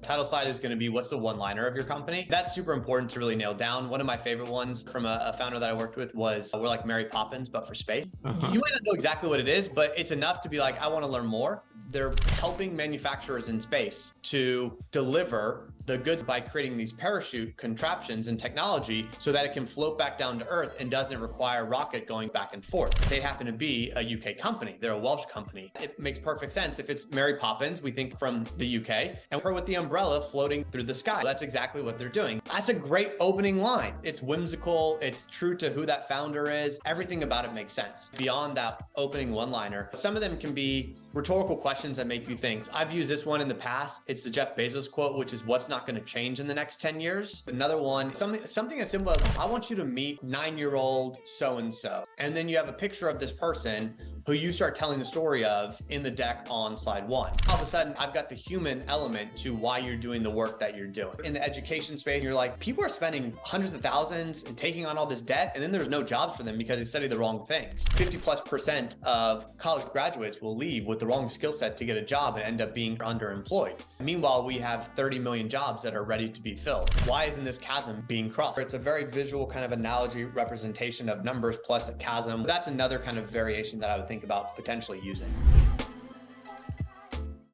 Title slide is going to be what's the one-liner of your company. That's super important to really nail down. One of my favorite ones from a founder that I worked with was we're like Mary Poppins, but for space. You might not know exactly what it is, but it's enough to be like, I want to learn more. They're helping manufacturers in space to deliver the goods by creating these parachute contraptions and technology so that it can float back down to Earth and doesn't require a rocket going back and forth. They happen to be a UK company. They're a Welsh company. It makes perfect sense. If it's Mary Poppins, we think from the UK, and her with the umbrella floating through the sky. That's exactly what they're doing. That's a great opening line. It's whimsical. It's true to who that founder is. Everything about it makes sense. Beyond that opening one-liner, some of them can be rhetorical questions that make you think. I've used this one in the past. It's the Jeff Bezos quote, which is what's not going to change in the next 10 years. Another one, something as simple as I want you to meet 9-year-old so-and-so. And then you have a picture of this person who you start telling the story of in the deck on slide 1. All of a sudden, I've got the human element to why you're doing the work that you're doing. In the education space, you're like, people are spending hundreds of thousands and taking on all this debt, and then there's no jobs for them because they study the wrong things. 50+% of college graduates will leave with the wrong skill set to get a job and end up being underemployed. Meanwhile, we have 30 million jobs that are ready to be filled. Why isn't this chasm being crossed? It's a very visual kind of analogy representation of numbers plus a chasm. That's another kind of variation that I would think about potentially using.